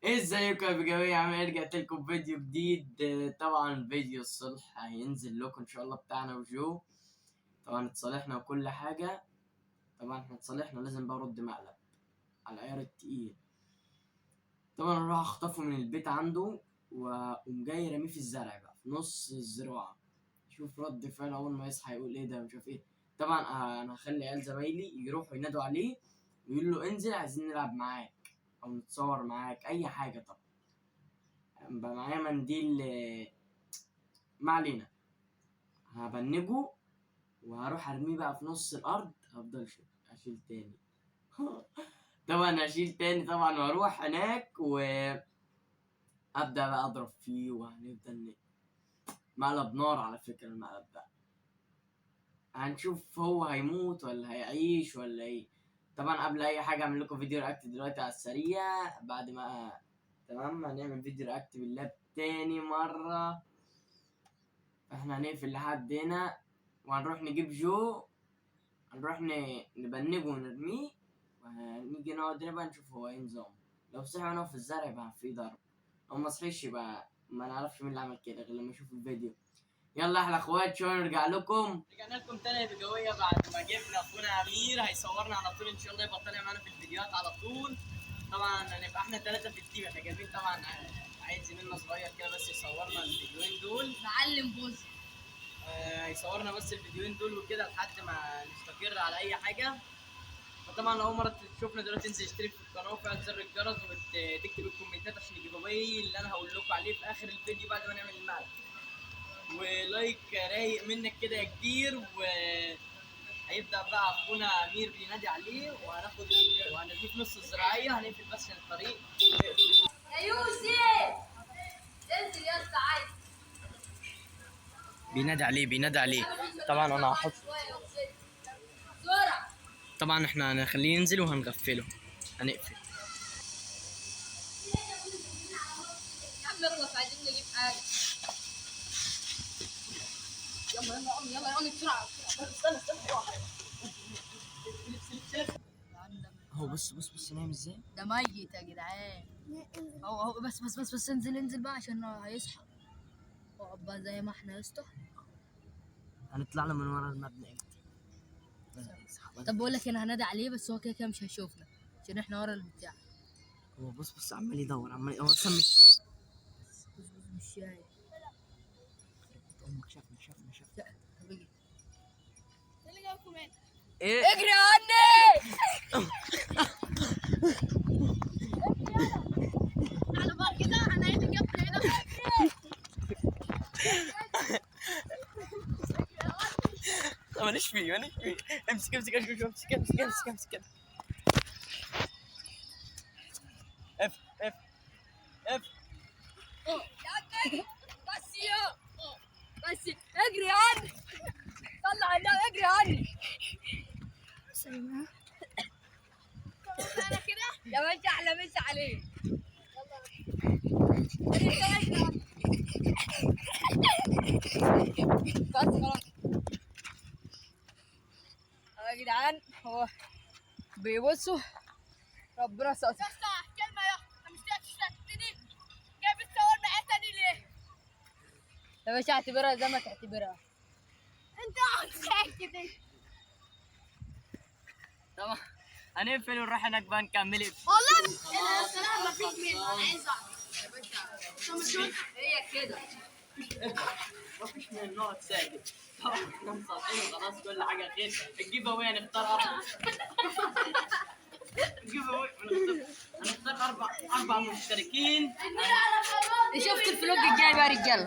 ازيكم يا بجوية؟ عامل ايه؟ رجعت لكم فيديو جديد. طبعا فيديو الصلح هينزل لكم ان شاء الله بتاعنا وجو. طبعا اتصالحنا وكل حاجة. طبعا احنا اتصالحنا، لازم بقى ارد مقلب على العيار التقيل. طبعا اروح اخطفه من البيت عنده واقوم جاي راميه في الزرع بقى في نص الزراعة. شوف رد فعل اول ما يصحى يقول ايه ده مش عارف ايه. طبعا انا هخلي عيال زمايلي يروحوا ينادوا عليه ويقولوا له انزل عايزين نلعب معاك او نتصور معاك اي حاجة. طبعا بقى معايا منديل. ما علينا، هبنجه وهروح ارميه بقى في نص الارض. هفضل اشيل تاني. طبعا اشيل تاني طبعا واروح هناك وابدا بقى اضرب فيه وهنفضل مقلب نار. على فكرة المقلب ده هنشوف هو هيموت ولا هيعيش ولا ايه. طبعا قبل اي حاجة اعمل لكم فيديو رياكت دلوقتي على السريع. بعد ما تمام هنعمل فيديو رياكت باللاب تاني مرة. احنا هنقفل لحد هنا وهنروح نجيب جو. هنروح نبنجه ونرميه ونيجي نقعد هنا بقى نشوف هو ايه نظامه. لو صحي وانا في الزرع يبقى في ضرب، او ما صحيش يبقى ما نعرفش مين اللي عمل كده غير لما نشوف الفيديو. يلا احلى اخوات، شو نرجع لكم. رجعنا لكم تاني يا بجوية بعد ما جبنا اخونا امير هيصورنا على طول ان شاء الله، يبقى طالع معانا في الفيديوهات على طول. طبعا هنبقى احنا 3 في التيم. احنا جايبين طبعا عيل زميلنا صغير كده بس يصورنا الفيديوهين دول. معلم بوز هيصورنا بس الفيديوهين دول وكده لحد ما نستقر على اي حاجه. فطبعا اول مره تشوفنا دلوقتي انزل اشترك في القناه وفعل زر الجرس وتكتب الكومنتات عشان الجيف اواي اللي انا هقول لكم عليه في اخر الفيديو بعد ما نعمل المقلب. ولايك رايق منك كده يا كبير. هيبدا بقى اخونا امير بينادي عليه وهنرميه في نص الزراعيه. هنقفل بس عشان الطريق. يا يوسف انزل يا اسطى عايز بينادي عليه. طبعا انا هحط بسرعه. طبعا احنا هنخليه ينزل وهنغفله. هنقفل. يا عم اغلط عايزين نجيب حاجه. يلا يلا قوم بسرعه بسرعه. استنى هو بص نايم ازاي. ده ميت يا جدعان. هو بس انزل بقى عشان هيصحى. اقعد بقى زي ما احنا يا اسطى. هنطلع له من ورا المبنى امتى؟ طب بقول لك انا هنادي عليه بس هو كده مش هيشوفنا عشان احنا ورا البتاع. هو بص عمال يدور هو اصلا مش شايف. امك شافنا. طب اجي اللي جايبكم هنا. ايه اجري عني. على بقى كده انا عايز اجيب هنا. ماليش فيه. امسك كده. اف بس اجري عني. طلع النار اجري عني. انا كده يا باشا احلى مسا عليك. بس خلاص يا جدعان. هو بيبصوا ربنا ستر. بس كلمه يا اخي مش تشتتني. جايب الصور معايا تاني ليه؟ يا باشا اعتبرها زي ما تعتبرها. انت اقعد ساكت. طبعا هنقفل ونروح هناك بقى نكمل. والله الصراحه مفيش منه. انا عايز اعرف يا باشا هي كده. مفيش من نقعد ساكت. طبعا احنا مصالحين وخلاص كل حاجه خير. الجيف اواي هنختار اربع مشتركين. شفت الفلوج الجاي بقى يا رجاله.